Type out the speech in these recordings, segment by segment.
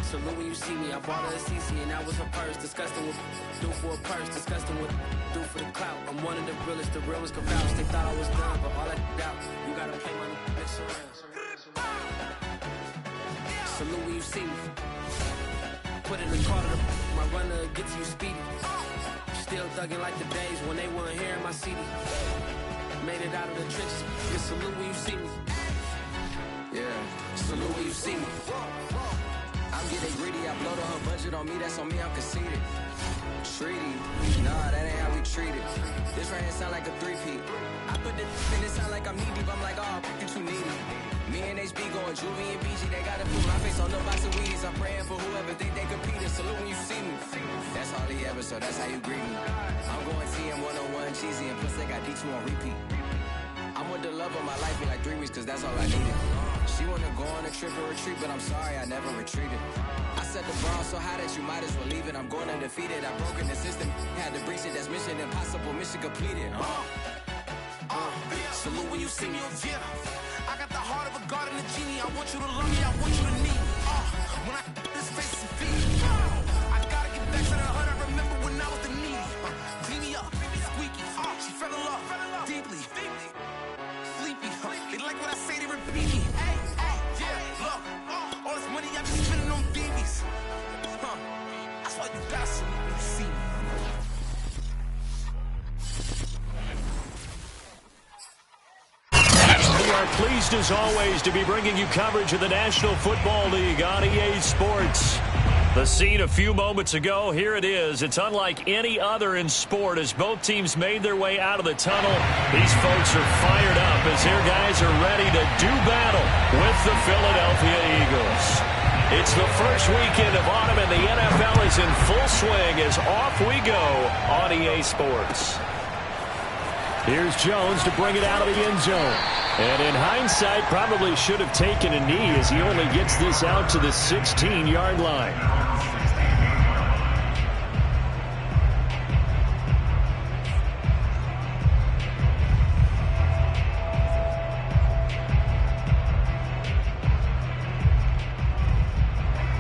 Salute when you see me. I bought her a CC and that was her purse. Disgusting with do for a purse. Disgusting with do for the clout. I'm one of the realest. The real ones can vouch. They thought I was done, but all I doubt. You gotta pay money. Salute when you see me. Put in the car to my runner get to you speedy. Still thugging like the days when they weren't here in my CD. Made it out of the trenches. Just salute when you see me. Yeah, salute when you see me. I'm getting greedy, I blow the whole budget on me, that's on me, I'm conceited. Treaty, nah, that ain't how we treat it. This right here sound like a three-peat. I put the in it sound like I'm knee deep, I'm like, oh, you too needy. Me and HB going Juvie and BG, they gotta put my face on the box of Wheaties. I'm praying for whoever think they competed. Salute when you see me. That's all he ever, so that's how you greet me. I'm going TM 101 cheesy, and plus they got D2 on repeat. I'm with the love of my life in like 3 weeks, cause that's all I needed. She wanna go on a trip or retreat, but I'm sorry, I never retreated. I set the bar so high that you might as well leave it. I'm going undefeated, I've broken the system. Had to breach it, that's mission impossible, mission completed. Salute when you see me, yeah. I got the heart of a god and a genie. I want you to love me, I want you to need me. When I this face and feet, I gotta get back to the hood. I remember when I was the needy. Beat me up, squeaky. She fell in love deeply. Sleepy, they like what I say, they repeat me. Hey, yeah, look, all this money I be spending on BBs. That's why you gotta salute when you see me. We are pleased as always to be bringing you coverage of the National Football League on EA Sports. The scene a few moments ago, here it is. It's unlike any other in sport as both teams made their way out of the tunnel. These folks are fired up as their guys are ready to do battle with the Philadelphia Eagles. It's the first weekend of autumn and the NFL is in full swing as off we go on EA Sports. Here's Jones to bring it out of the end zone. And in hindsight, probably should have taken a knee as he only gets this out to the 16-yard line.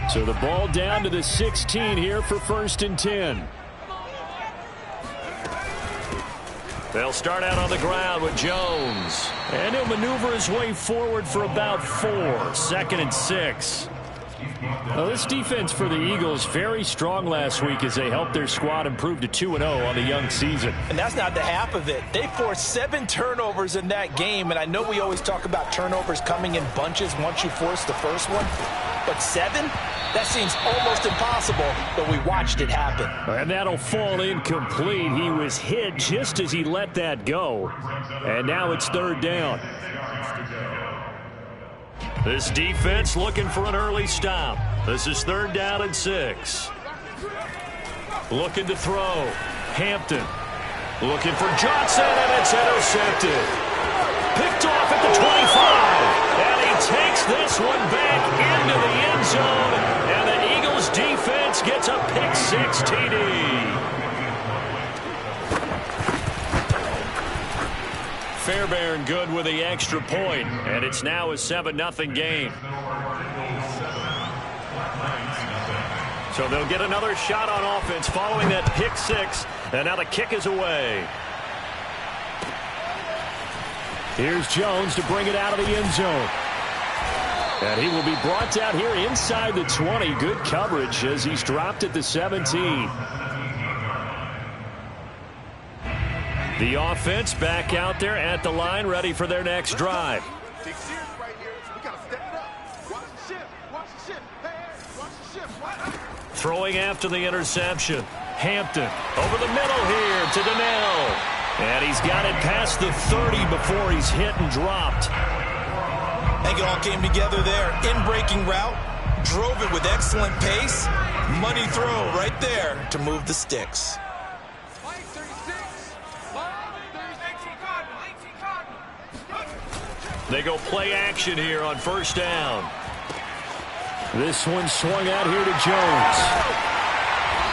So the ball down to the 16 here for 1st and 10. They'll start out on the ground with Jones. And he'll maneuver his way forward for about 4. 2nd and 6. Well, this defense for the Eagles very strong last week as they helped their squad improve to 2-0 on the young season. And that's not the half of it. They forced 7 turnovers in that game. And I know we always talk about turnovers coming in bunches once you force the first one. But 7? That seems almost impossible, but we watched it happen. And that'll fall incomplete. He was hit just as he let that go. And now it's 3rd down. This defense looking for an early stop. This is 3rd down and 6. Looking to throw. Hampton. Looking for Johnson, and it's intercepted. Picked off at the 25. And he takes this one back into the end zone. And the Eagles defense gets a pick-6 TD. Fairbairn good with the extra point, and it's now a 7-0 game. So they'll get another shot on offense following that pick-6, and now the kick is away. Here's Jones to bring it out of the end zone. And he will be brought down here inside the 20. Good coverage as he's dropped at the 17. The offense back out there at the line, ready for their next drive. Throwing after the interception. Hampton over the middle here to Donnell. And he's got it past the 30 before he's hit and dropped. I think it all came together there. In-breaking route, drove it with excellent pace. Money throw right there to move the sticks. They go play action here on 1st down. This one swung out here to Jones.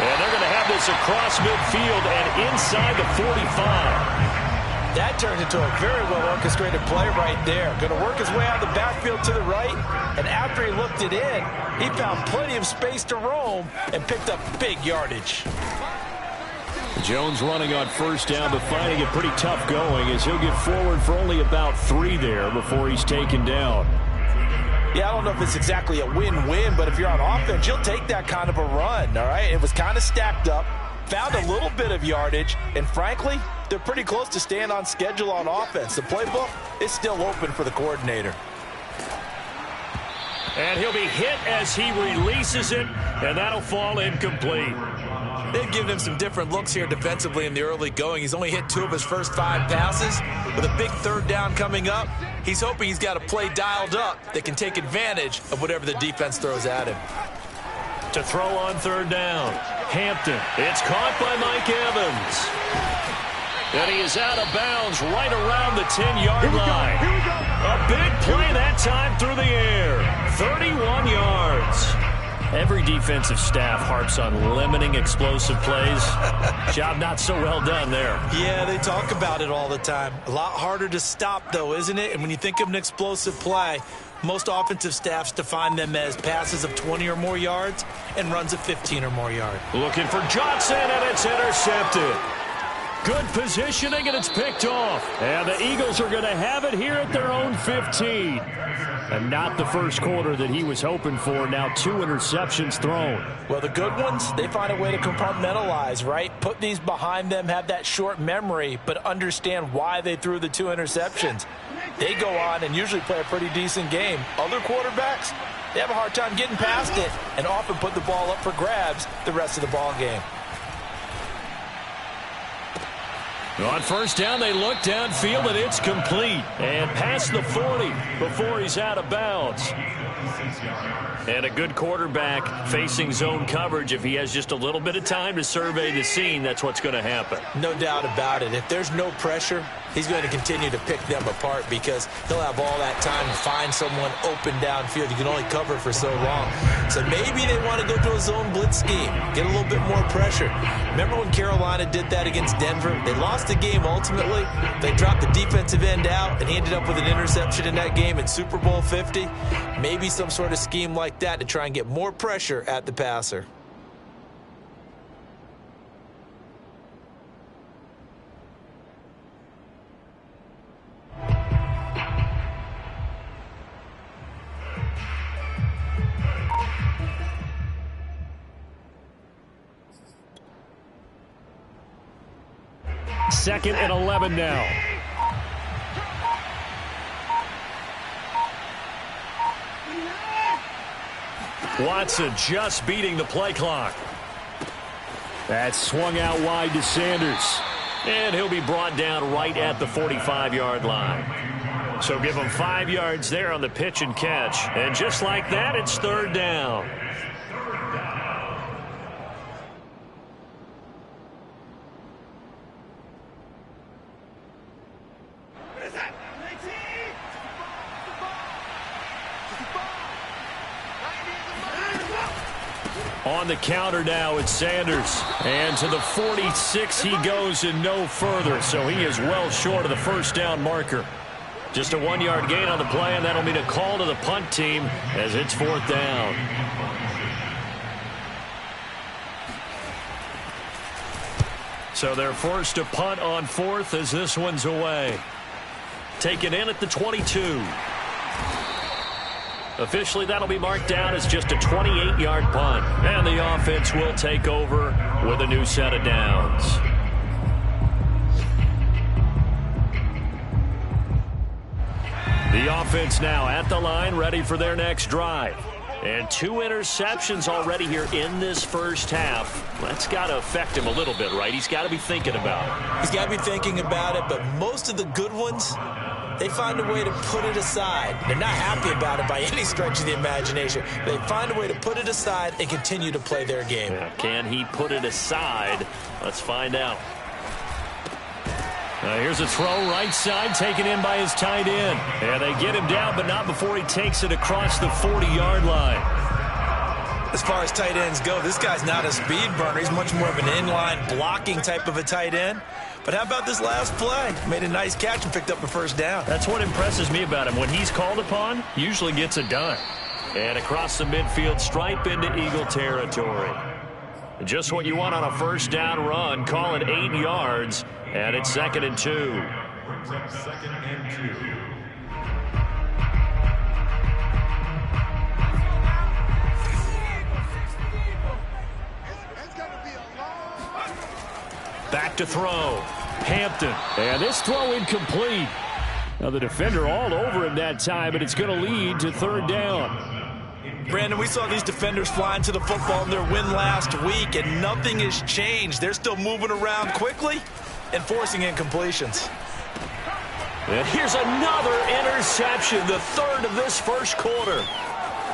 And they're going to have this across midfield and inside the 45. That turned into a very well-orchestrated play right there. Going to work his way out of the backfield to the right, and after he looked it in, he found plenty of space to roam and picked up big yardage. Jones running on first down, but finding it pretty tough going as he'll get forward for only about 3 there before he's taken down. Yeah, I don't know if it's exactly a win-win, but if you're on offense, you'll take that kind of a run, all right? It was kind of stacked up, found a little bit of yardage, and frankly, they're pretty close to staying on schedule on offense. The playbook is still open for the coordinator. And he'll be hit as he releases it, and that'll fall incomplete. They've given him some different looks here defensively in the early going. He's only hit 2 of his first 5 passes. With a big 3rd down coming up, he's hoping he's got a play dialed up that can take advantage of whatever the defense throws at him. To throw on 3rd down, Hampton. It's caught by Mike Evans. And he is out of bounds right around the 10-yard line. A big play that time through the air. 31 yards. Every defensive staff harps on limiting explosive plays. Job not so well done there. Yeah, they talk about it all the time. A lot harder to stop, though, isn't it? And when you think of an explosive play, most offensive staffs define them as passes of 20 or more yards and runs of 15 or more yards. Looking for Johnson, and it's intercepted. Good positioning, and it's picked off. And the Eagles are going to have it here at their own 15. And not the first quarter that he was hoping for. Now 2 interceptions thrown. Well, the good ones, they find a way to compartmentalize, right? Put these behind them, have that short memory, but understand why they threw the 2 interceptions. They go on and usually play a pretty decent game. Other quarterbacks, they have a hard time getting past it and often put the ball up for grabs the rest of the ball game. On first down, they look downfield, and it's complete. And past the 40 before he's out of bounds. And a good quarterback facing zone coverage. If he has just a little bit of time to survey the scene, that's what's going to happen. No doubt about it. If there's no pressure, he's going to continue to pick them apart because he'll have all that time to find someone open downfield. You can only cover for so long. So maybe they want to go to a zone blitz scheme, get a little bit more pressure. Remember when Carolina did that against Denver? They lost the game ultimately. They dropped the defensive end out, and he ended up with an interception in that game in Super Bowl 50. Maybe some sort of scheme like that to try and get more pressure at the passer. Second and 11 now. Watson just beating the play clock. That swung out wide to Sanders. And he'll be brought down right at the 45-yard line. So give him 5 yards there on the pitch and catch. And just like that, it's 3rd down. On the counter now, it's Sanders. And to the 46 he goes and no further. So he is well short of the first down marker. Just a 1-yard gain on the play, and that'll mean a call to the punt team as it's 4th down. So they're forced to punt on 4th as this one's away. Taken in at the 22. Officially, that'll be marked down as just a 28-yard punt. And the offense will take over with a new set of downs. The offense now at the line, ready for their next drive. And 2 interceptions already here in this first half. That's got to affect him a little bit, right? He's got to be thinking about it. He's got to be thinking about it, but most of the good ones, they find a way to put it aside. They're not happy about it by any stretch of the imagination. They find a way to put it aside and continue to play their game. Yeah, can he put it aside? Let's find out. Here's a throw right side taken in by his tight end. And they get him down, but not before he takes it across the 40-yard line. As far as tight ends go, this guy's not a speed burner. He's much more of an inline blocking type of a tight end. But how about this last play? Made a nice catch and picked up a first down. That's what impresses me about him. When he's called upon, usually gets it done. And across the midfield stripe into Eagle territory. Just what you want on a first down run. Call it 8 yards, and it's 2nd and 2. Back to throw. Hampton. And this throw incomplete. Now the defender all over him that time, but it's going to lead to 3rd down. Brandon, we saw these defenders flying to the football in their win last week, and nothing has changed. They're still moving around quickly and forcing incompletions. And here's another interception, the 3rd of this first quarter.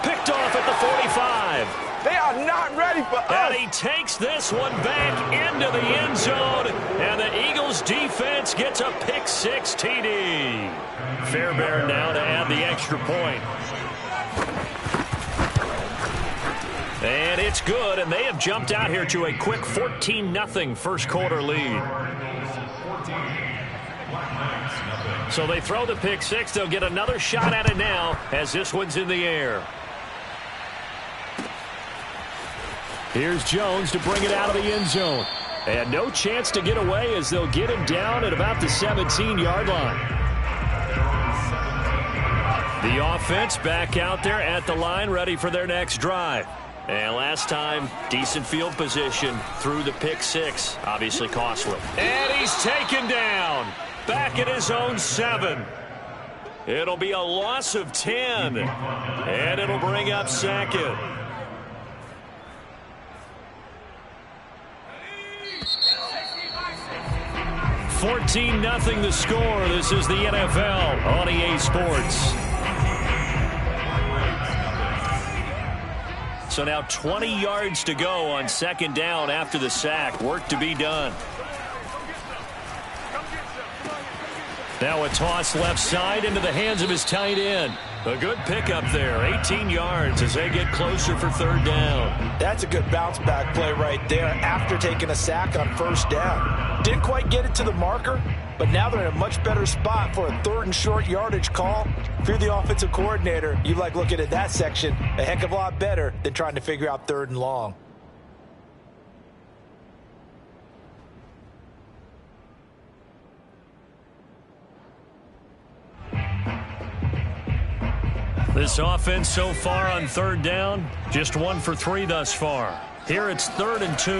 Picked off at the 45. They are not ready for us. And he takes this one back into the end zone, and the Eagles defense gets a pick-6 TD. Fairbairn now to add the extra point. And it's good, and they have jumped out here to a quick 14-0 first quarter lead. So they throw the pick-6. They'll get another shot at it now as this one's in the air. Here's Jones to bring it out of the end zone. And no chance to get away as they'll get him down at about the 17-yard line. The offense back out there at the line, ready for their next drive. And last time, decent field position through the pick-6. Obviously costly. And he's taken down. Back at his own 7. It'll be a loss of 10. And it'll bring up 2nd. 14-0 the score. This is the NFL on EA Sports. So now 20 yards to go on 2nd down after the sack. Work to be done. Now a toss left side into the hands of his tight end. A good pickup there. 18 yards as they get closer for 3rd down. That's a good bounce back play right there after taking a sack on 1st down. Didn't quite get it to the marker, but now they're in a much better spot for a 3rd and short yardage call. If you're the offensive coordinator, you like looking at that section a heck of a lot better than trying to figure out 3rd and long. This offense so far on 3rd down, just 1 for 3 thus far. Here it's 3rd and 2.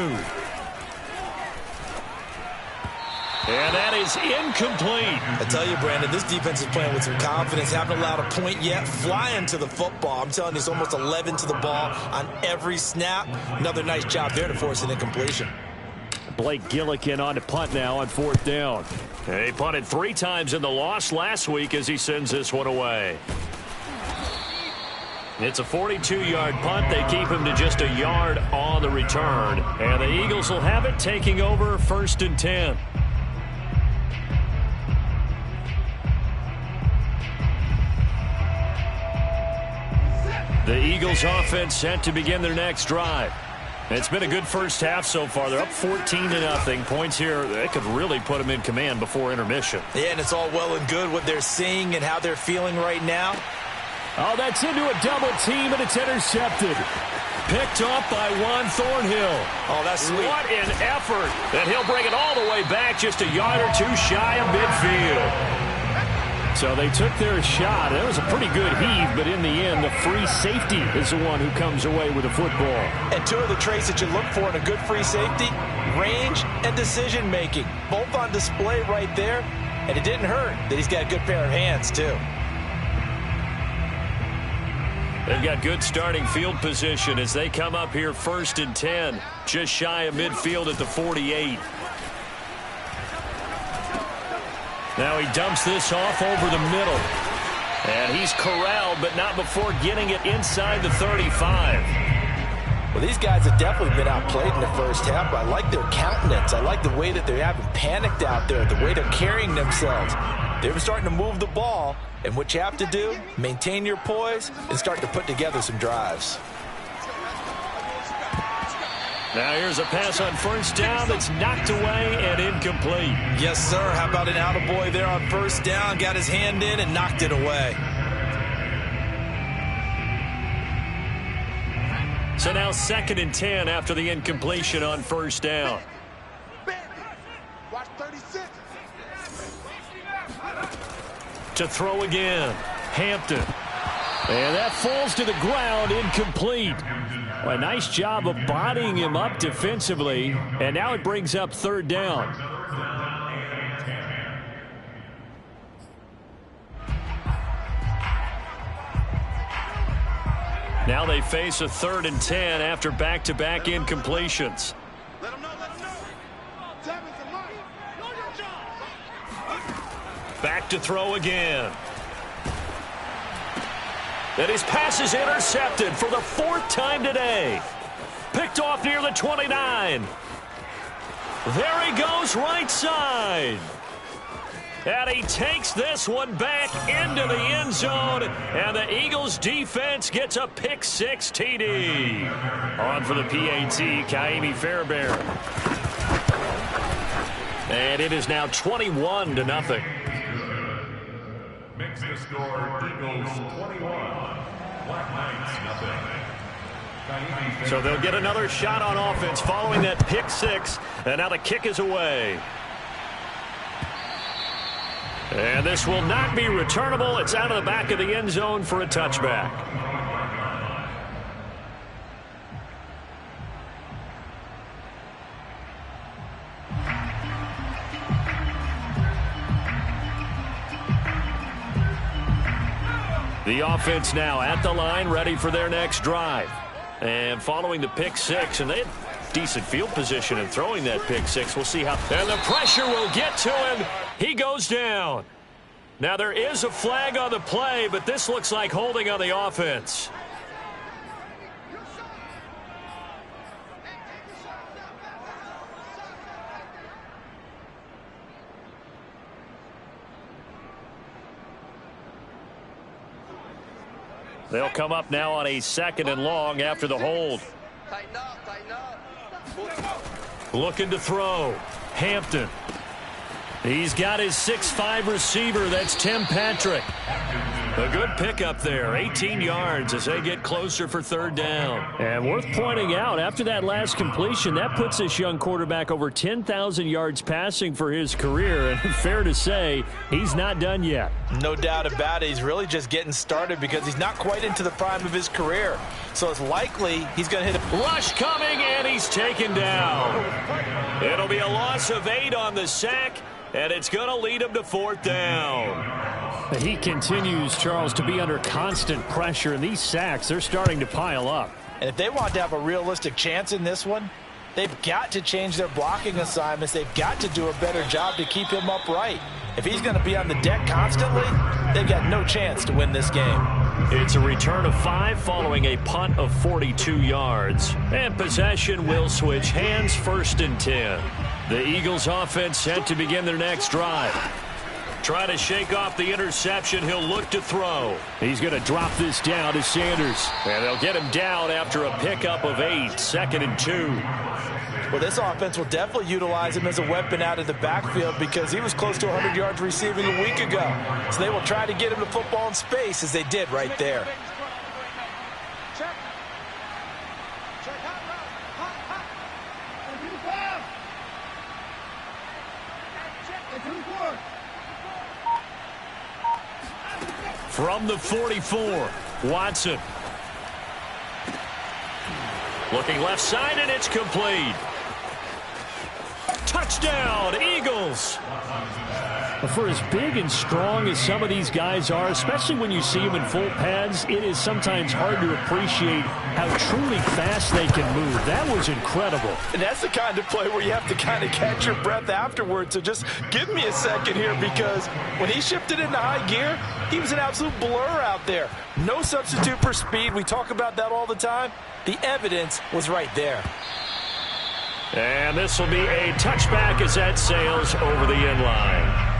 And that is incomplete. I tell you, Brandon, this defense is playing with some confidence. Haven't allowed a point yet. Flying to the football. I'm telling you, it's almost 11 to the ball on every snap. Another nice job there to force an incompletion. Blake Gillikin on to punt now on 4th down. He punted 3 times in the loss last week as he sends this one away. It's a 42-yard punt. They keep him to just a yard on the return. And the Eagles will have it, taking over 1st and 10. The Eagles offense set to begin their next drive. It's been a good first half so far. They're up 14-0. Points here, they could really put them in command before intermission. Yeah, and it's all well and good what they're seeing and how they're feeling right now. Oh, that's into a double team, and it's intercepted. Picked off by Juan Thornhill. Oh, that's sweet. What an effort. And he'll bring it all the way back, just a yard or 2 shy of midfield. So they took their shot. That was a pretty good heave, but in the end, the free safety is the one who comes away with the football. And 2 of the traits that you look for in a good free safety, range and decision-making. Both on display right there, and it didn't hurt that he's got a good pair of hands, too. They've got good starting field position as they come up here 1st and 10, just shy of midfield at the 48. Now he dumps this off over the middle. And he's corralled, but not before getting it inside the 35. Well, these guys have definitely been outplayed in the first half, but I like their countenance. I like the way that they haven't panicked out there, the way they're carrying themselves. They're starting to move the ball, and what you have to do, maintain your poise and start to put together some drives. Now here's a pass on first down that's knocked away and incomplete. Yes, sir. How about an attaboy there on first down? Got his hand in and knocked it away. So now 2nd and 10 after the incompletion on first down. Watch 36. To throw again. Hampton. And that falls to the ground, incomplete. A nice job of bodying him up defensively. And now it brings up 3rd down. Now they face a 3rd and 10 after back-to-back incompletions. Let him know, let him know. Tapping's a mark. Know your job. Back to throw again. And his pass is intercepted for the 4th time today. Picked off near the 29. There he goes right side. And he takes this one back into the end zone. And the Eagles defense gets a pick-6 TD. On for the PAT, Ka'imi Fairbairn. And it is now 21-0. Makes the score Eagles 21. Black Knights nothing. So they'll get another shot on offense following that pick-6. And now the kick is away. And this will not be returnable. It's out of the back of the end zone for a touchback. The offense now at the line, ready for their next drive. And following the pick-6, and they had decent field position in throwing that pick-6. We'll see how. And the pressure will get to him. He goes down. Now there is a flag on the play, but this looks like holding on the offense. They'll come up now on a 2nd and long after the hold. Tighten up, tighten up. Looking to throw. Hampton. He's got his 6'5 receiver. That's Tim Patrick. A good pickup there. 18 yards as they get closer for 3rd down. And worth pointing out, after that last completion, that puts this young quarterback over 10,000 yards passing for his career. And fair to say, he's not done yet. No doubt about it. He's really just getting started because he's not quite into the prime of his career. So it's likely he's going to hit a rush coming, and he's taken down. It'll be a loss of 8 on the sack, and it's going to lead him to 4th down. He continues, Charles, to be under constant pressure, and these sacks, they're starting to pile up. And if they want to have a realistic chance in this one, they've got to change their blocking assignments. They've got to do a better job to keep him upright. If he's going to be on the deck constantly, they've got no chance to win this game. It's a return of 5 following a punt of 42 yards. And possession will switch hands, 1st and 10. The Eagles offense set to begin their next drive. Try to shake off the interception. He'll look to throw. He's going to drop this down to Sanders. And they'll get him down after a pickup of 8, 2nd and 2. Well, this offense will definitely utilize him as a weapon out of the backfield because he was close to 100 yards receiving a week ago. So they will try to get him the football in space as they did right there. From the 44, Watson. Looking left side, and it's complete. Touchdown, Eagles. For as big and strong as some of these guys are, especially when you see them in full pads, it is sometimes hard to appreciate how truly fast they can move. That was incredible. And that's the kind of play where you have to kind of catch your breath afterwards. So just give me a second here, because when he shifted into high gear, he was an absolute blur out there. No substitute for speed. We talk about that all the time. The evidence was right there. And this will be a touchback as that sails over the end line.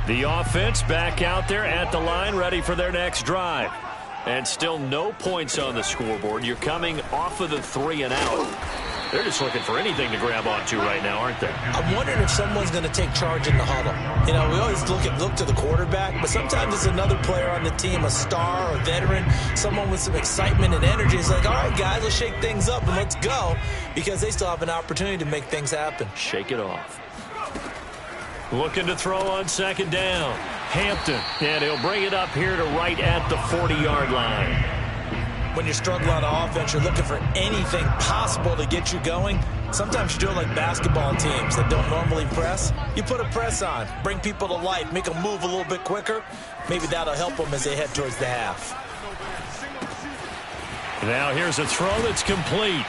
The offense back out there at the line, ready for their next drive. And still no points on the scoreboard. You're coming off of the 3 and out. They're just looking for anything to grab onto right now, aren't they? I'm wondering if someone's going to take charge in the huddle. You know, we always look to the quarterback, but sometimes it's another player on the team, a star or a veteran, someone with some excitement and energy. It's like, all right, guys, let's shake things up and let's go, because they still have an opportunity to make things happen. Shake it off. Looking to throw on 2nd down. Hampton, and he'll bring it up here to right at the 40-yard line. When you're struggling on offense, you're looking for anything possible to get you going. Sometimes you do it like basketball teams that don't normally press. You put a press on, bring people to life, make them move a little bit quicker. Maybe that'll help them as they head towards the half. Now here's a throw that's complete.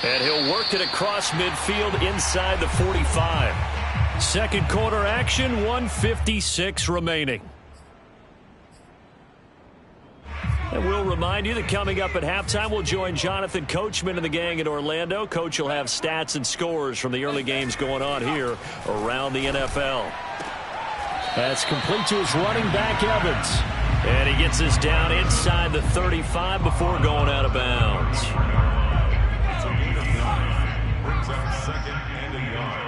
And he'll work it across midfield inside the 45. Second quarter action, 1:56 remaining. And we'll remind you that coming up at halftime, we'll join Jonathan Coachman and the gang in Orlando. Coach will have stats and scores from the early games going on here around the NFL. That's complete to his running back, Evans. And he gets this down inside the 35 before going out of bounds. Brings up 2nd and a yard.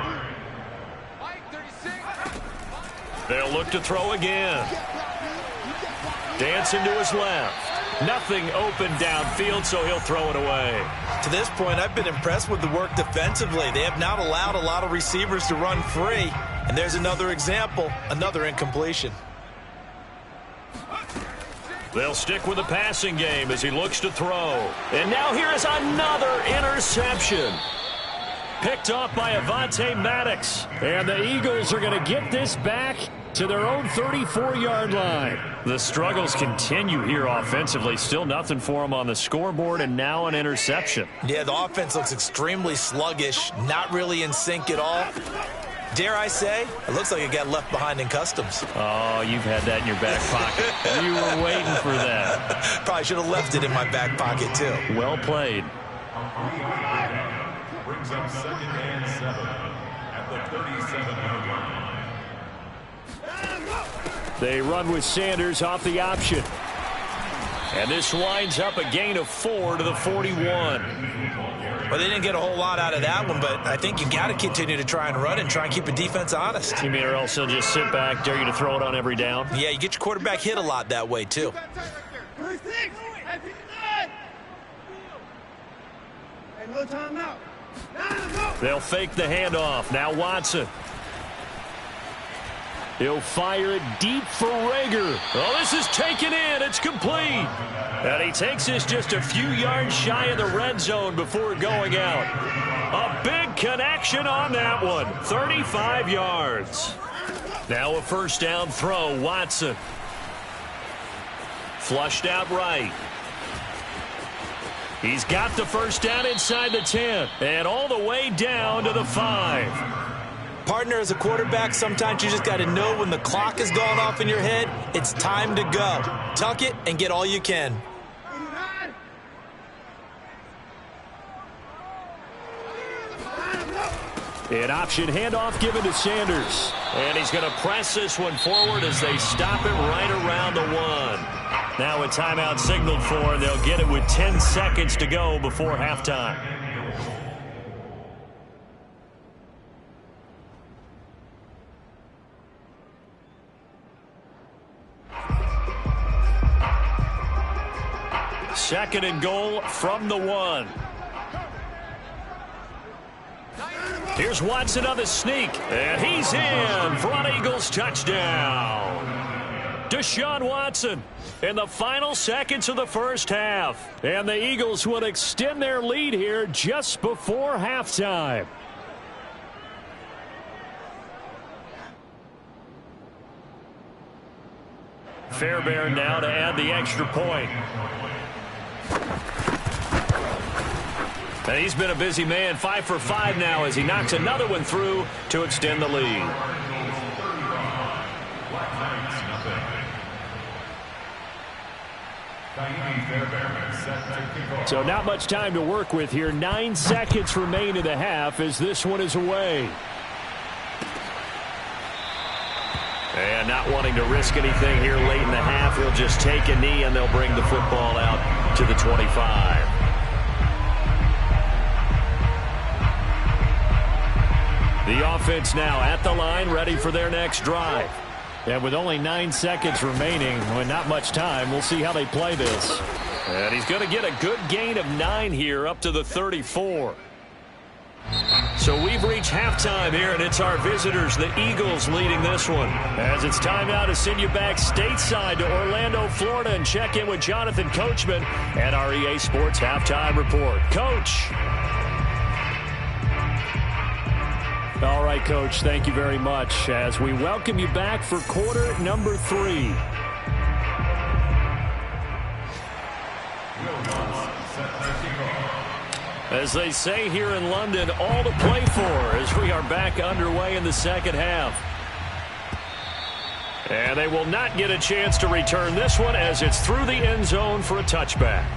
They'll look to throw again. Dancing to his left. Nothing open downfield, so he'll throw it away. To this point, I've been impressed with the work defensively. They have not allowed a lot of receivers to run free. And there's another example, another incompletion. They'll stick with the passing game as he looks to throw. And now here is another interception. Picked off by Avonte Maddox. And the Eagles are going to get this back to their own 34-yard line. The struggles continue here offensively. Still nothing for them on the scoreboard, and now an interception. Yeah, the offense looks extremely sluggish, not really in sync at all. Dare I say, it looks like it got left behind in customs. Oh, you've had that in your back pocket. You were waiting for that. Probably should have left it in my back pocket, too. Well played. Brings up 2nd and 7 at the 37-yard line. They run with Sanders off the option. And this winds up a gain of 4 to the 41. Well, they didn't get a whole lot out of that one, but I think you got to continue to try and run and try and keep the defense honest. You mean or else they'll just sit back, dare you to throw it on every down? Yeah, you get your quarterback hit a lot that way, too. No timeout. They'll fake the handoff. Now Watson. He'll fire it deep for Rager. Oh, this is taken in. It's complete. And he takes this just a few yards shy of the red zone before going out. A big connection on that one. 35 yards. Now a first down throw. Watson. Flushed out right. He's got the first down inside the 10. And all the way down to the 5. Partner, as a quarterback, sometimes you just got to know when the clock is going off in your head, it's time to go. Tuck it and get all you can. An option handoff given to Sanders. And he's going to press this one forward as they stop it right around the 1. Now a timeout signaled for, and they'll get it with 10 seconds to go before halftime. Second and goal from the 1. Here's Watson on the sneak, and he's in for an Eagles touchdown. Deshaun Watson in the final seconds of the first half. And the Eagles will extend their lead here just before halftime. Fairbairn now to add the extra point. And he's been a busy man, 5 for 5 now as he knocks another one through to extend the lead. So not much time to work with here. 9 seconds remain in the half as this one is away. And not wanting to risk anything here late in the half, he'll just take a knee and they'll bring the football out to the 25. The offense now at the line, ready for their next drive. And with only 9 seconds remaining, with not much time, we'll see how they play this. And he's going to get a good gain of 9 here up to the 34. So we've reached halftime here, and it's our visitors, the Eagles, leading this one. As it's time now to send you back stateside to Orlando, Florida, and check in with Jonathan Coachman at our EA Sports Halftime Report. Coach. All right, Coach, thank you very much as we welcome you back for quarter number 3. As they say here in London, all to play for as we are back underway in the second half. And they will not get a chance to return this one as it's through the end zone for a touchback.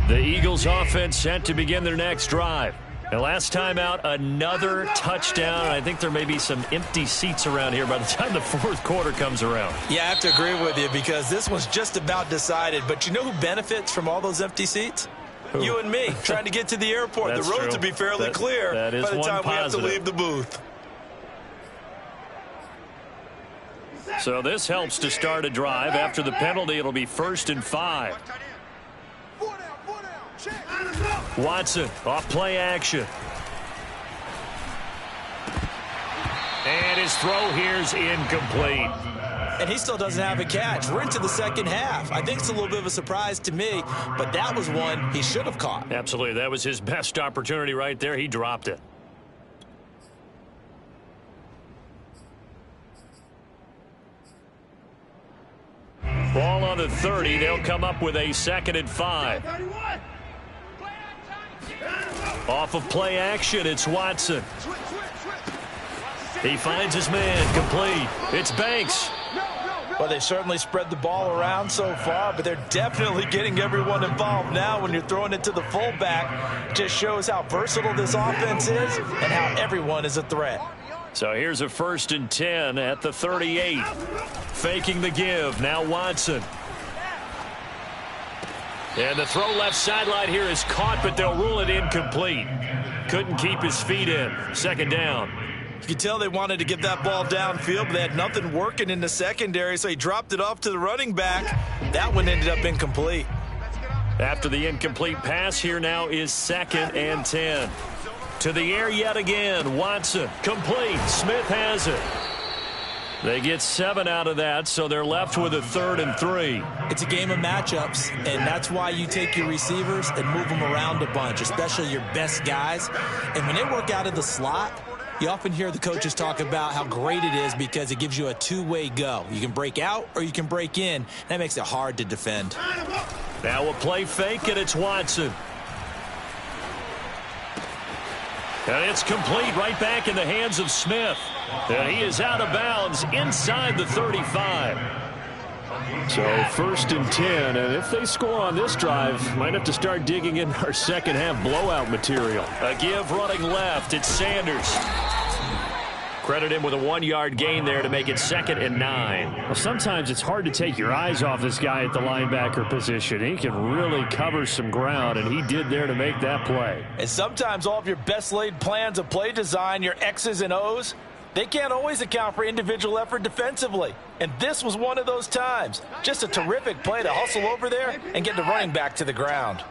The Eagles offense set to begin their next drive. And last time out, another touchdown. I think there may be some empty seats around here by the time the fourth quarter comes around. Yeah, I have to agree with you because this one's just about decided. But you know who benefits from all those empty seats? Who? You and me, trying to get to the airport. The roads will be fairly clear by the time we have to leave the booth. So this helps to start a drive. After the penalty, it'll be 1st and 5. Watson off play action. And his throw here's incomplete. And he still doesn't have a catch. We're into the second half. I think it's a little bit of a surprise to me, but that was one he should have caught. Absolutely. That was his best opportunity right there. He dropped it. Ball on the 30. They'll come up with a 2nd and 5. Off of play action, it's Watson. He finds his man, complete. It's Banks. Well, they certainly spread the ball around so far, but they're definitely getting everyone involved now when you're throwing it to the fullback. Just shows how versatile this offense is and how everyone is a threat. So here's a 1st and 10 at the 38. Faking the give, now Watson. And the throw left sideline here is caught, but they'll rule it incomplete. Couldn't keep his feet in. 2nd down. You can tell they wanted to get that ball downfield, but they had nothing working in the secondary, so he dropped it off to the running back. That one ended up incomplete. After the incomplete pass, here now is 2nd and 10. To the air yet again. Watson, complete. Smith has it. They get 7 out of that, so they're left with a 3rd and 3. It's a game of matchups, and that's why you take your receivers and move them around a bunch, especially your best guys. And when they work out of the slot, you often hear the coaches talk about how great it is because it gives you a two-way go. You can break out or you can break in. That makes it hard to defend. Now a play fake, and it's Watson. And it's complete right back in the hands of Smith. And he is out of bounds inside the 35. So 1st and 10, and if they score on this drive, might have to start digging in our second half blowout material. A give running left. It's Sanders. Credit him with a 1-yard gain there to make it 2nd and 9. Well, sometimes it's hard to take your eyes off this guy at the linebacker position. He can really cover some ground, and he did there to make that play. And sometimes all of your best laid plans of play design, your X's and O's, they can't always account for individual effort defensively. And this was one of those times. Just a terrific play to hustle over there and get the running back to the ground.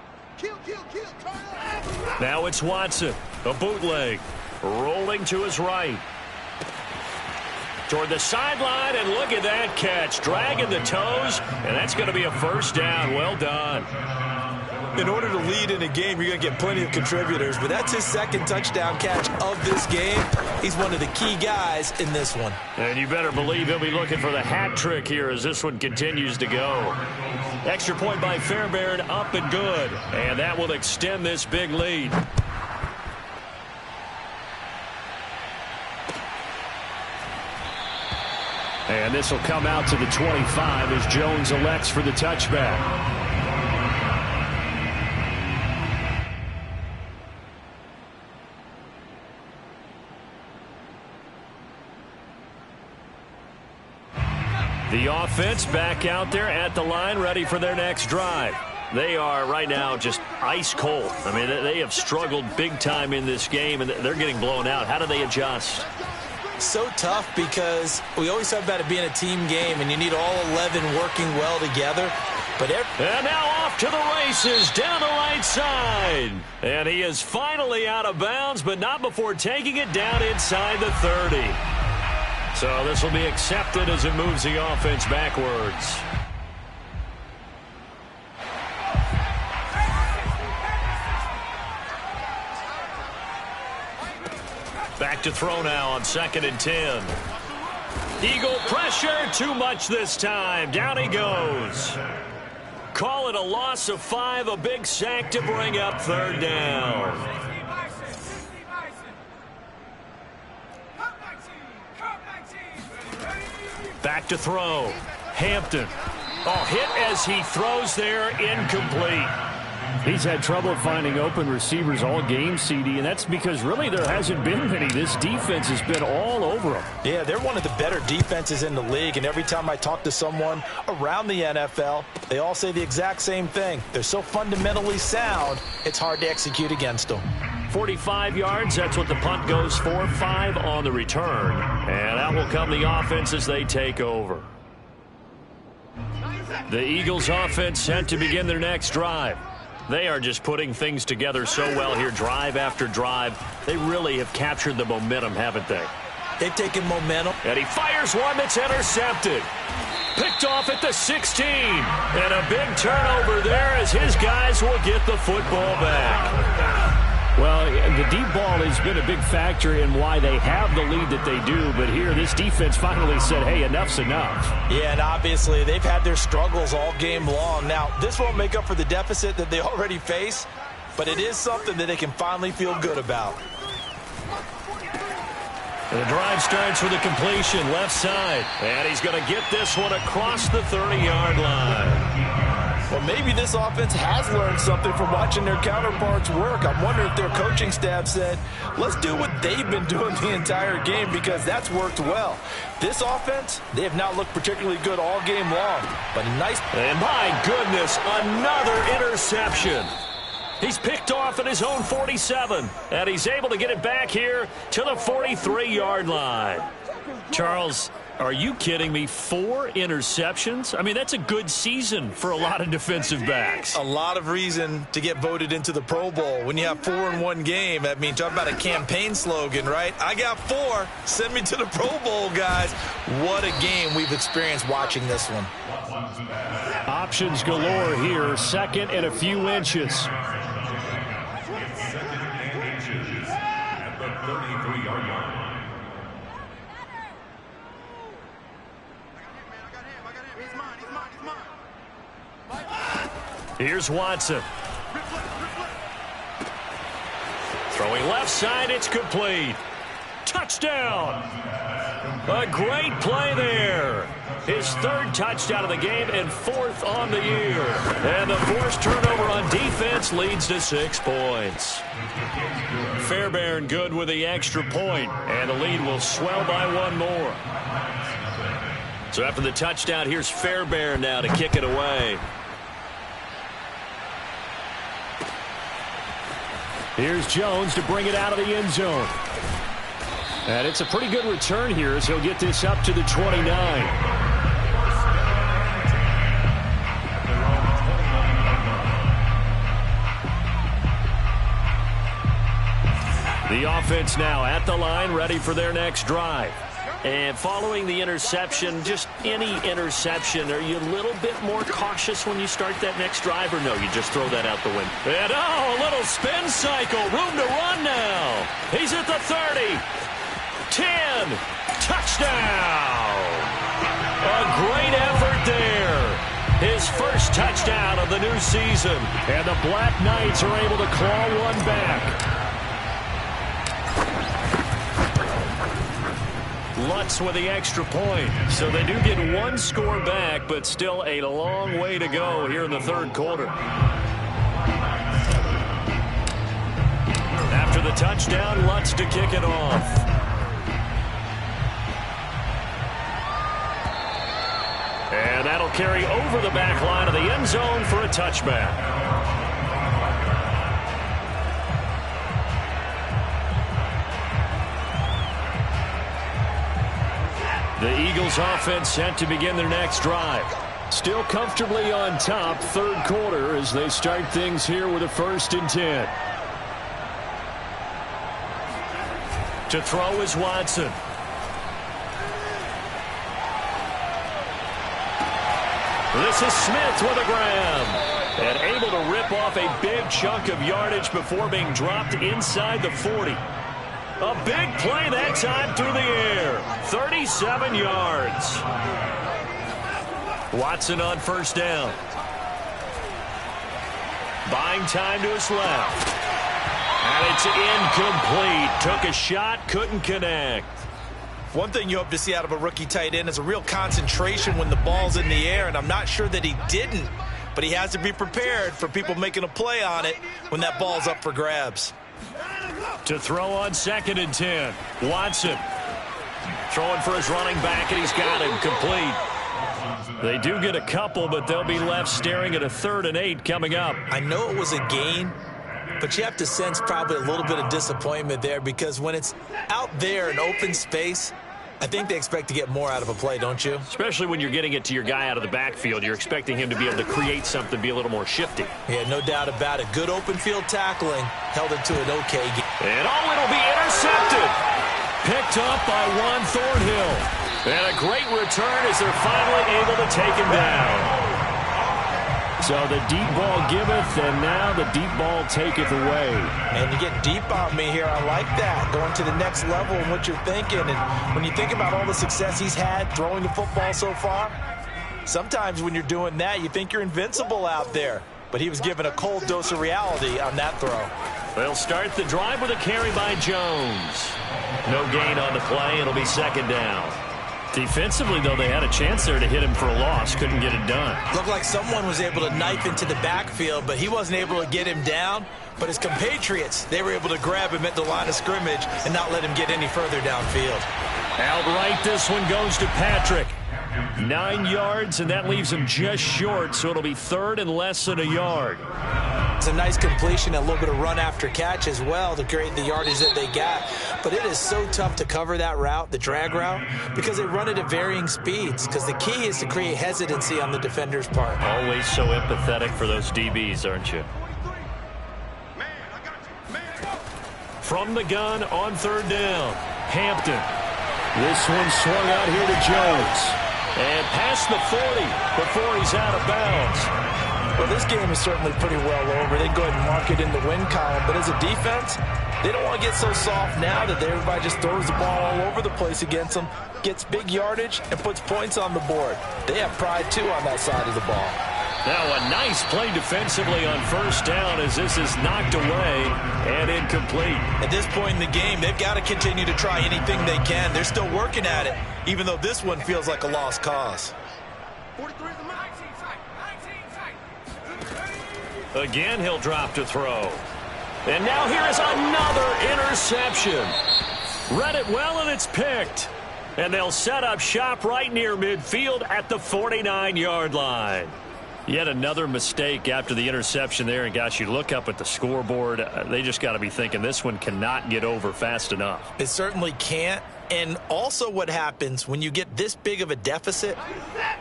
Now it's Watson, a bootleg, rolling to his right. Toward the sideline, and look at that catch. Dragging the toes, and that's going to be a 1st down. Well done. In order to lead in a game, you're going to get plenty of contributors, but that's his 2nd touchdown catch of this game. He's one of the key guys in this one. And you better believe he'll be looking for the hat trick here as this one continues to go. Extra point by Fairbairn, up and good. And that will extend this big lead. And this will come out to the 25 as Jones elects for the touchback. The offense back out there at the line, ready for their next drive. They are right now just ice cold. I mean, they have struggled big time in this game, and they're getting blown out. How do they adjust? So tough because we always talk about it being a team game, and you need all 11 working well together. And now off to the races down the right side. And he is finally out of bounds, but not before taking it down inside the 30. So this will be accepted as it moves the offense backwards. Back to throw now on 2nd and 10. Eagle pressure, too much this time. Down he goes. Call it a loss of 5, a big sack to bring up 3rd down. Back to throw. Hampton. Oh, hit as he throws there, incomplete. He's had trouble finding open receivers all game, CD, and that's because really there hasn't been many. This defense has been all over them. Yeah, they're one of the better defenses in the league, and every time I talk to someone around the NFL, they all say the exact same thing. They're so fundamentally sound, it's hard to execute against them. 45 yards, that's what the punt goes for. 5 on the return, and out will come the offense as they take over. The Eagles offense set to begin their next drive. They are just putting things together so well here, drive after drive. They really have captured the momentum, haven't they? They've taken momentum. And he fires one that's intercepted. Picked off at the 16. And a big turnover there as his guys will get the football back. Well, the deep ball has been a big factor in why they have the lead that they do. But here, this defense finally said, hey, enough's enough. Yeah, and obviously they've had their struggles all game long. Now, this won't make up for the deficit that they already face, but it is something that they can finally feel good about. The drive starts with a completion left side. And he's going to get this one across the 30-yard line. Well, maybe this offense has learned something from watching their counterparts work. I'm wondering if their coaching staff said, let's do what they've been doing the entire game, because that's worked well. This offense, they have not looked particularly good all game long, but a nice... And my goodness, another interception. He's picked off at his own 47, and he's able to get it back here to the 43-yard line. Charles, are you kidding me? 4 interceptions? I mean, that's a good season for a lot of defensive backs. A lot of reason to get voted into the Pro Bowl. When you have 4 in one game, I mean, talk about a campaign slogan, right? I got 4. Send me to the Pro Bowl, guys. What a game we've experienced watching this one. Options galore here. 2nd and a few inches. 2nd and inches at the 33-yard line. Here's Watson. Throwing left side, it's complete. Touchdown. A great play there. His 3rd touchdown of the game and 4th on the year. And the forced turnover on defense leads to 6 points. Fairbairn good with the extra point, and the lead will swell by 1 more. So after the touchdown, here's Fairbairn now to kick it away. Here's Jones to bring it out of the end zone. And it's a pretty good return here as he'll get this up to the 29. The offense now at the line, ready for their next drive. And following the interception, just any interception, are you a little bit more cautious when you start that next drive, or no, you just throw that out the window? And a little spin cycle, room to run now. He's at the 30, 10, touchdown. A great effort there. His first touchdown of the new season. And the Black Knights are able to claw one back. Lutz with the extra point. So they do get one score back, but still a long way to go here in the third quarter. After the touchdown, Lutz to kick it off. And that'll carry over the back line of the end zone for a touchback. The Eagles offense set to begin their next drive. Still comfortably on top, third quarter, as they start things here with a 1st and 10. To throw is Watson. This is Smith with a grab. And able to rip off a big chunk of yardage before being dropped inside the 40. A big play that time through the air. 37 yards. Watson on 1st down. Buying time to his left. And it's incomplete. Took a shot, couldn't connect. One thing you hope to see out of a rookie tight end is a real concentration when the ball's in the air, and I'm not sure that he didn't, but he has to be prepared for people making a play on it when that ball's up for grabs. To throw on 2nd and 10. Watson throwing for his running back, and he's got him complete. They do get a couple, but they'll be left staring at a 3rd and 8 coming up. I know it was a gain, but you have to sense probably a little bit of disappointment there, because when it's out there in open space, I think they expect to get more out of a play, don't you? Especially when you're getting it to your guy out of the backfield. You're expecting him to be able to create something, be a little more shifty. Yeah, no doubt about it. Good open field tackling. Held it to an okay game. And it'll be intercepted. Picked up by Juan Thornhill. And a great return as they're finally able to take him down. So the deep ball giveth, and now the deep ball taketh away. And you get deep on me here. I like that. Going to the next level and what you're thinking. And when you think about all the success he's had throwing the football so far, sometimes when you're doing that, you think you're invincible out there. But he was given a cold dose of reality on that throw. They'll start the drive with a carry by Jones. No gain on the play. It'll be 2nd down. Defensively, though, they had a chance there to hit him for a loss. Couldn't get it done. Looked like someone was able to knife into the backfield, but he wasn't able to get him down. But his compatriots, they were able to grab him at the line of scrimmage and not let him get any further downfield. Outright, this one goes to Patrick. 9 yards, and that leaves him just short, so it'll be 3rd and less than a yard. It's a nice completion, a little bit of run after catch as well to create the yardage that they got. But it is so tough to cover that route, the drag route, because they run it at varying speeds. Because the key is to create hesitancy on the defender's part. Always so empathetic for those DBs, aren't you? From the gun on 3rd down, Hampton. This one swung out here to Jones. And past the 40 before he's out of bounds. Well, this game is certainly pretty well over. They go ahead and mark it in the win column. But as a defense, they don't want to get so soft now that everybody just throws the ball all over the place against them, gets big yardage, and puts points on the board. They have pride, too, on that side of the ball. Now a nice play defensively on 1st down as this is knocked away and incomplete. At this point in the game, they've got to continue to try anything they can. They're still working at it, even though this one feels like a lost cause. Again, he'll drop to throw. And now here is another interception. Read it well, and it's picked. And they'll set up shop right near midfield at the 49-yard line. Yet another mistake after the interception there. And, gosh, you look up at the scoreboard. They just got to be thinking this one cannot get over fast enough. It certainly can't. And also what happens when you get this big of a deficit,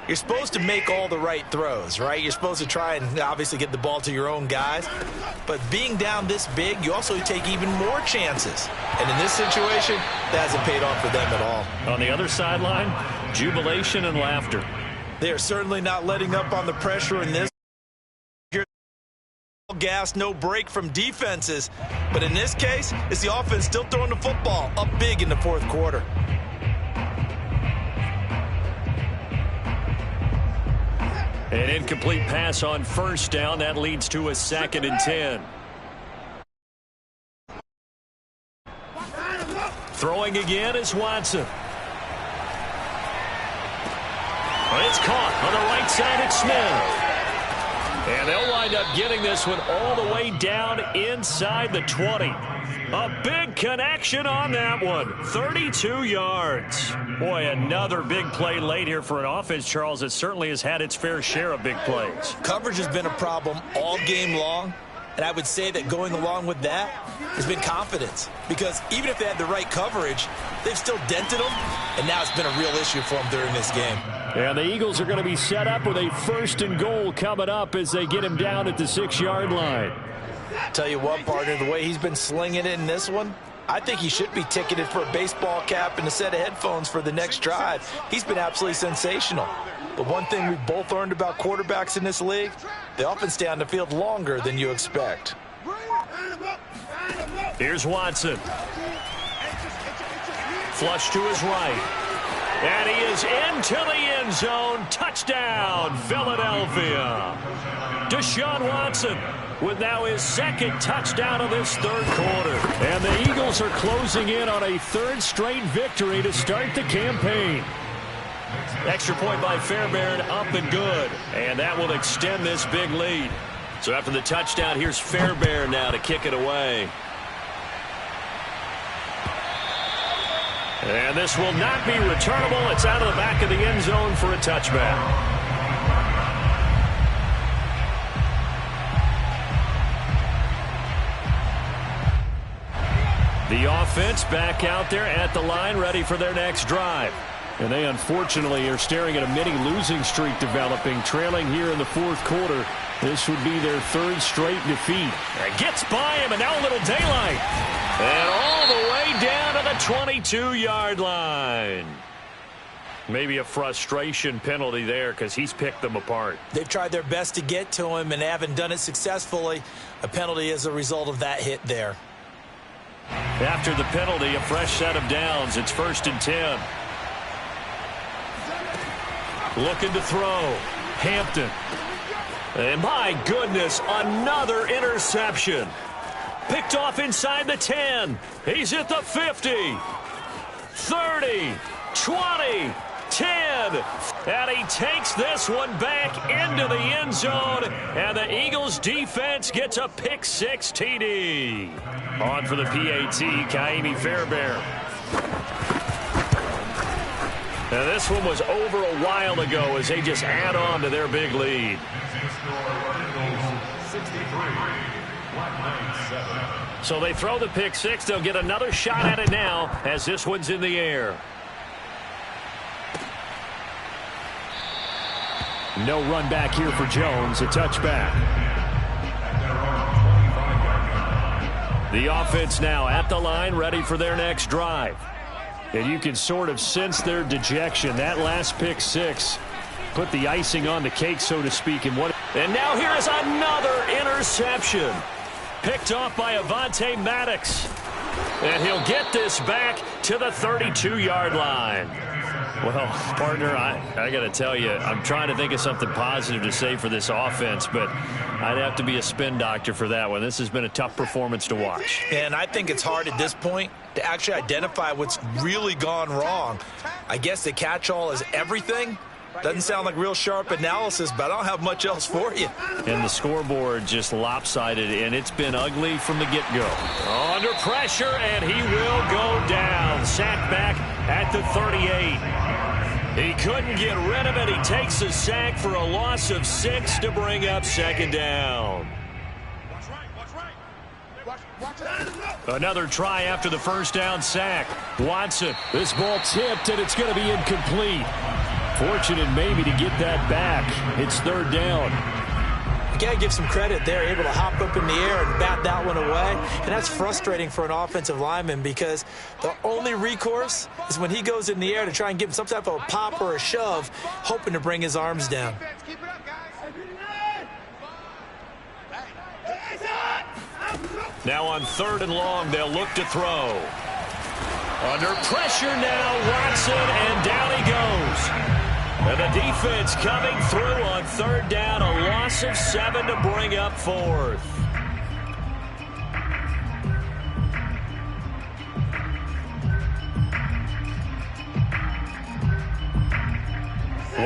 you're supposed to make all the right throws, right? You're supposed to try and obviously get the ball to your own guys. But being down this big, you also take even more chances. And in this situation, that hasn't paid off for them at all. On the other sideline, jubilation and laughter. They are certainly not letting up on the pressure in this. Gas, no break from defenses. But in this case, it's the offense still throwing the football up big in the 4th quarter. An incomplete pass on 1st down. That leads to a 2nd and 10. Throwing again is Watson. It's caught on the right side. It's Smith. And they'll wind up getting this one all the way down inside the 20. A big connection on that one. 32 yards. Boy, another big play late here for an offense, Charles, that certainly has had its fair share of big plays. Coverage has been a problem all game long. And I would say that going along with that has been confidence. Because even if they had the right coverage, they've still dented them. And now it's been a real issue for them during this game. And the Eagles are going to be set up with a 1st and goal coming up as they get him down at the 6-yard line. Tell you what, partner, the way he's been slinging it in this one, I think he should be ticketed for a baseball cap and a set of headphones for the next drive. He's been absolutely sensational. But one thing we've both learned about quarterbacks in this league, they often stay on the field longer than you expect. Here's Watson. Flush to his right. And he is into the end zone. Touchdown, Philadelphia. Deshaun Watson with now his 2nd touchdown of this 3rd quarter. And the Eagles are closing in on a 3rd straight victory to start the campaign. Extra point by Fairbairn, up and good. And that will extend this big lead. So after the touchdown, here's Fairbairn now to kick it away. And this will not be returnable. It's out of the back of the end zone for a touchback. The offense back out there at the line, ready for their next drive. And they unfortunately are staring at a mini losing streak developing, trailing here in the 4th quarter. This would be their 3rd straight defeat. It gets by him, and now a little daylight. And all the way down to the 22-yard line. Maybe a frustration penalty there because he's picked them apart. They've tried their best to get to him and haven't done it successfully. A penalty as a result of that hit there. After the penalty, a fresh set of downs. It's 1st and 10. Looking to throw. Hampton. And my goodness, another interception. Picked off inside the 10. He's at the 50. 30. 20. 10. And he takes this one back into the end zone. And the Eagles defense gets a pick 6 TD. On for the PAT, Ka'imi Fairbairn. Now this one was over a while ago as they just add on to their big lead. So they throw the pick 6. They'll get another shot at it now as this one's in the air. No run back here for Jones. A touchback. The offense now at the line, ready for their next drive. And you can sort of sense their dejection. That last pick 6 put the icing on the cake, so to speak. And now here is another interception. Picked off by Avonte Maddox. And he'll get this back to the 32-yard line. Well, partner, I got to tell you, I'm trying to think of something positive to say for this offense, but I'd have to be a spin doctor for that one. This has been a tough performance to watch. And I think it's hard at this point to actually identify what's really gone wrong. I guess the catch-all is everything. Doesn't sound like real sharp analysis, but I don't have much else for you. And the scoreboard just lopsided, and it's been ugly from the get-go. Under pressure, and he will go down. Sacked back at the 38. He couldn't get rid of it. He takes a sack for a loss of 6 to bring up 2nd down. Another try after the 1st down sack. Watson, this ball tipped, and it's going to be incomplete. Fortunate maybe to get that back. It's 3rd down. You got to give some credit. They're able to hop up in the air and bat that one away. And that's frustrating for an offensive lineman because the only recourse is when he goes in the air to try and give him some type of a pop or a shove, hoping to bring his arms down. Now on 3rd and long, they'll look to throw. Under pressure now, Watson, and down he goes. And the defense coming through on 3rd down, a loss of 7 to bring up 4th.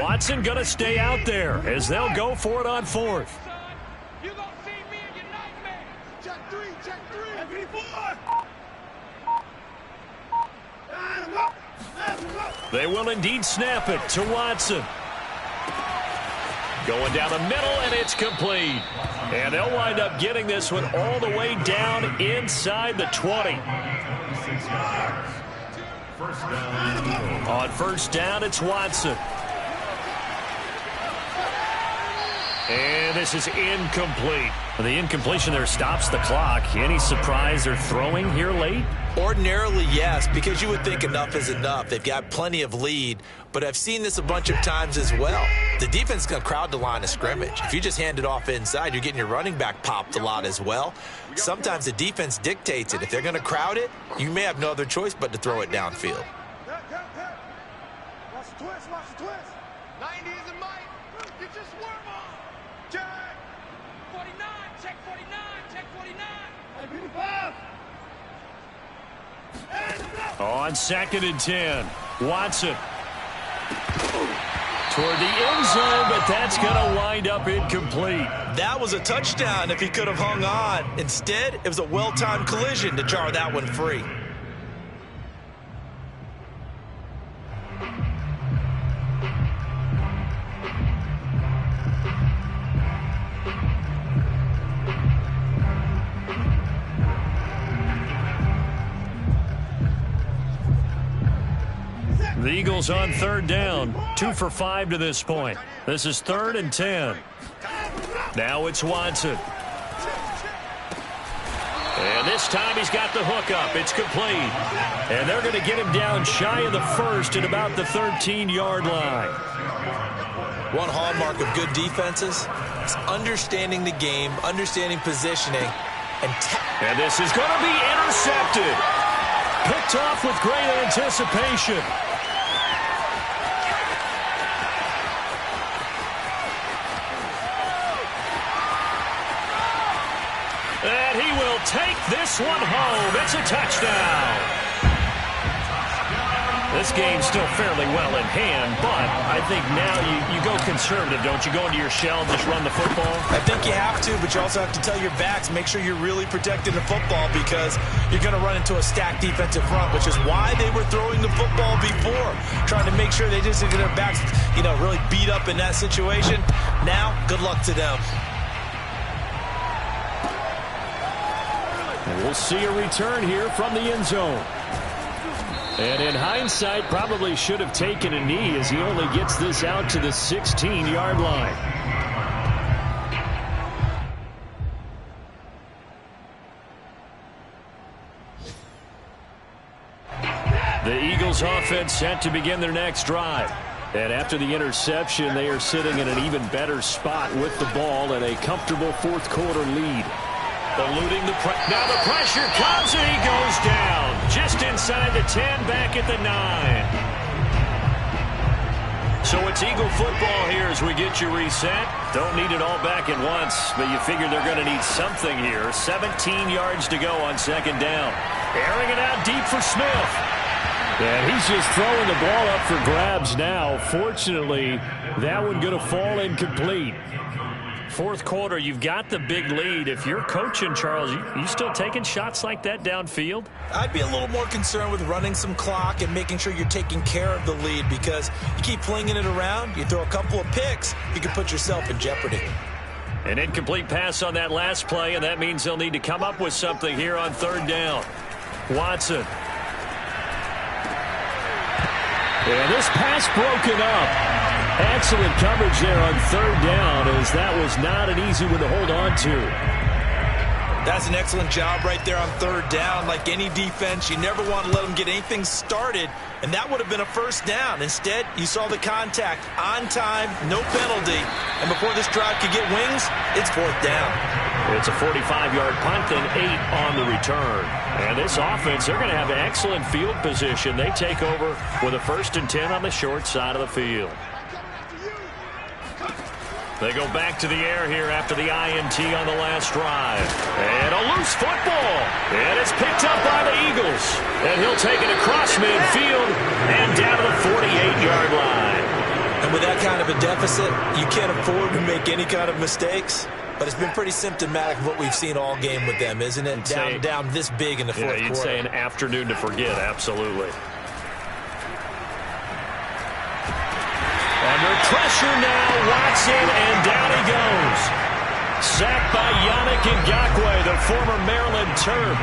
Watson going to stay out there as they'll go for it on fourth. They will indeed snap it to Watson. Going down the middle, and it's complete. And they'll wind up getting this one all the way down inside the 20. On first down, it's Watson. And this is incomplete. The incompletion there stops the clock. Any surprise they're throwing here late? Ordinarily, yes, because you would think enough is enough. They've got plenty of lead, but I've seen this a bunch of times as well. The defense is going to crowd the line of scrimmage. If you just hand it off inside, you're getting your running back popped a lot as well. Sometimes the defense dictates it. If they're going to crowd it, you may have no other choice but to throw it downfield. Watch the twist, watch the twist. 90 is a mic. Get your swerve on. Check. 49, check 49, check 49. 55. On second and 10, Watson. Toward the end zone, but that's going to wind up incomplete. That was a touchdown if he could have hung on. Instead, it was a well-timed collision to jar that one free. The Eagles on third down, 2 for 5 to this point. This is 3rd and 10. Now it's Watson. And this time he's got the hook up. It's complete. And they're going to get him down shy of the first at about the 13-yard line. One hallmark of good defenses is understanding the game, understanding positioning, and this is going to be intercepted. Picked off with great anticipation. And he will take this one home. It's a touchdown. This game's still fairly well in hand, but I think now you go conservative, don't you? Go into your shell, just run the football? I think you have to, but you also have to tell your backs, make sure you're really protecting the football because you're going to run into a stacked defensive front, which is why they were throwing the football before, trying to make sure they just get their backs, really beat up in that situation. Now, good luck to them. And we'll see a return here from the end zone. And in hindsight, probably should have taken a knee as he only gets this out to the 16-yard line. The Eagles offense set to begin their next drive. And after the interception, they are sitting in an even better spot with the ball and a comfortable fourth quarter lead. Eluding the now the pressure comes and he goes down just inside the 10, back at the 9. So it's Eagle football here as we get you reset. Don't need it all back at once, but you figure they're going to need something here. 17 yards to go on second down. Airing it out deep for Smith. And he's just throwing the ball up for grabs now. Fortunately, that one going to fall incomplete. Fourth quarter, you've got the big lead. If you're coaching, Charles, you still taking shots like that downfield? I'd be a little more concerned with running some clock and making sure you're taking care of the lead because you keep flinging it around, you throw a couple of picks, you can put yourself in jeopardy. An incomplete pass on that last play, and that means they'll need to come up with something here on third down. Watson. And this pass broken up. Excellent coverage there on third down as that was not an easy one to hold on to. That's an excellent job right there on third down. Like any defense, you never want to let them get anything started, and that would have been a first down. Instead, you saw the contact on time, no penalty, and before this drive could get wings, it's fourth down. It's a 45-yard punt and 8 on the return. And this offense, they're going to have an excellent field position. They take over with a 1st and 10 on the short side of the field. They go back to the air here after the INT on the last drive. And a loose football. And it's picked up by the Eagles. And he'll take it across midfield and down to the 48-yard line. And with that kind of a deficit, you can't afford to make any kind of mistakes. But it's been pretty symptomatic of what we've seen all game with them, isn't it? Down this big in the fourth quarter. You'd say an afternoon to forget, absolutely. Under pressure now, Watson, and down he goes. Sacked by Yannick Ngakoue, the former Maryland Terp.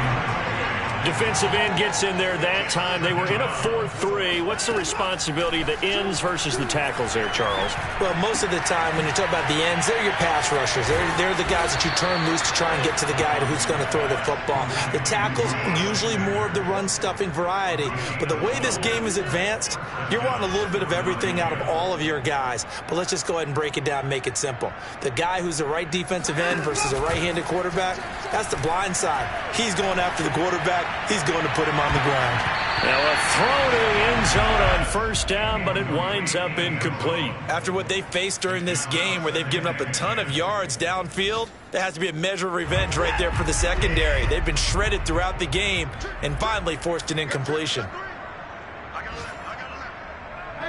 Defensive end gets in there that time. They were in a 4-3. What's the responsibility of the ends versus the tackles there, Charles? Well, most of the time when you talk about the ends, they're your pass rushers. They're the guys that you turn loose to try and get to the guy who's going to throw the football. The tackles, usually more of the run-stuffing variety. But the way this game is advanced, you're wanting a little bit of everything out of all of your guys. But let's just go ahead and break it down and make it simple. The guy who's the right defensive end versus a right-handed quarterback, that's the blind side. He's going after the quarterback. He's going to put him on the ground. Now a throw to the end zone on first down, but it winds up incomplete. After what they faced during this game where they've given up a ton of yards downfield, there has to be a measure of revenge right there for the secondary. They've been shredded throughout the game and finally forced an incompletion. Hey,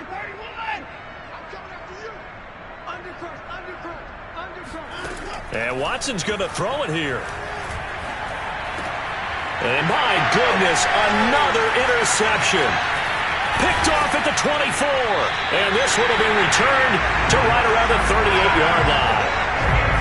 31! I'm coming after you! Undercut! And Watson's going to throw it here. And my goodness, another interception. Picked off at the 24. And this would have been returned to right around the 38-yard line.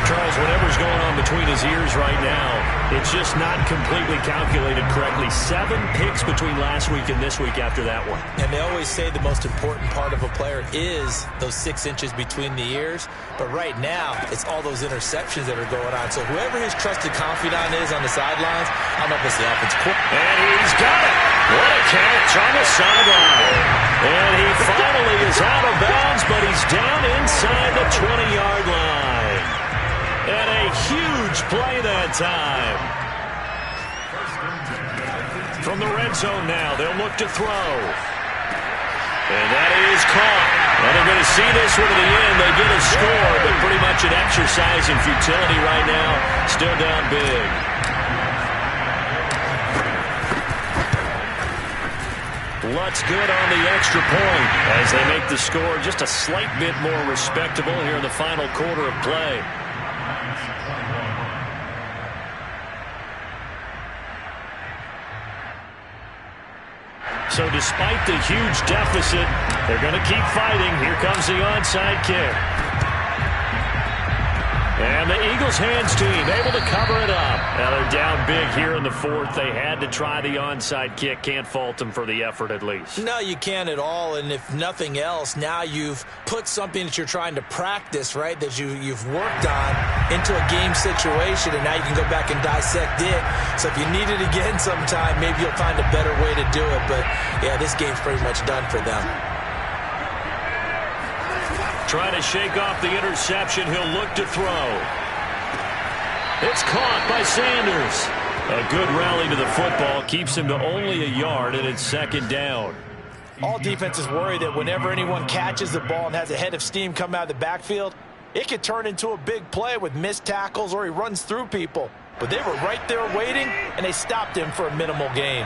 Charles, whatever's going on between his ears right now, it's just not completely calculated correctly. 7 picks between last week and this week after that one. And they always say the most important part of a player is those 6 inches between the ears. But right now, it's all those interceptions that are going on. So whoever his trusted confidant is on the sidelines, I don't know if it's the offense. And he's got it. What a catch on the sideline. And he finally is out of bounds, but he's down inside the 20-yard line. And a huge play that time. From the red zone now, they'll look to throw. And that is caught. And they're going to see this one to the end. They get a score, but pretty much an exercise in futility right now. Still down big. Lutz good on the extra point as they make the score just a slight bit more respectable here in the final quarter of play. So despite the huge deficit, they're going to keep fighting. Here comes the onside kick. And the Eagles hands team able to cover it up. Now they're down big here in the fourth. They had to try the onside kick. Can't fault them for the effort at least. No, you can't at all. And if nothing else, now you've put something that you're trying to practice, right, that you've worked on into a game situation, and now you can go back and dissect it. So if you need it again sometime, maybe you'll find a better way to do it. But, yeah, this game's pretty much done for them. Trying to shake off the interception. He'll look to throw. It's caught by Sanders. A good rally to the football. Keeps him to only a yard, and it's second down. All defenses worry that whenever anyone catches the ball and has a head of steam come out of the backfield, it could turn into a big play with missed tackles or he runs through people. But they were right there waiting, and they stopped him for a minimal gain.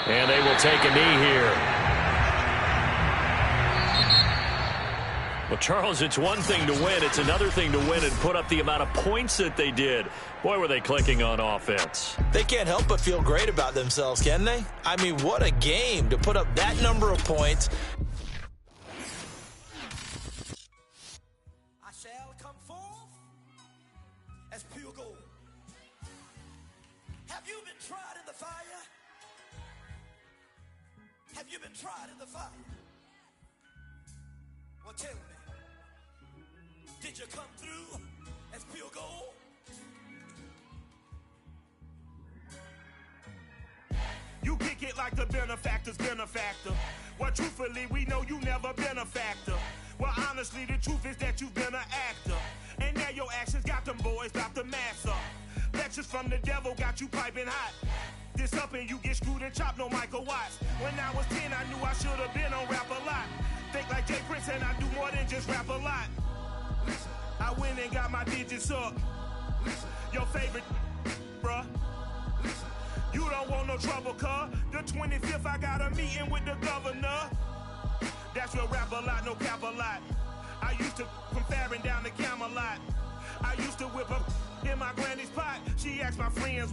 And they will take a knee here. Well, Charles, it's one thing to win. It's another thing to win and put up the amount of points that they did. Boy, were they clicking on offense. They can't help but feel great about themselves, can they? I mean, what a game to put up that number of points. I shall come forth as pure gold. Have you been tried in the fire? Have you been tried in the fire? Well, tell me. Did you come through as pure gold? You kick it like the benefactor's benefactor. Well, truthfully, we know you never been a factor. Well, honestly, the truth is that you've been an actor. And now your actions got them boys about to mass up. Lectures from the devil got you piping hot. This up and you get screwed and chopped, no Michael Watts. When I was 10, I knew I should have been on Rap a Lot. Think like Jay Prince and I do more than just rap a lot. I went and got my digits up. Your favorite, bruh. You don't want no trouble, cuz. The 25th, I got a meeting with the governor. That's real rap a lot, no cap a lot. I used to from Farron down to Camelot. I used to whip up in my granny's pot. She asked my friends, was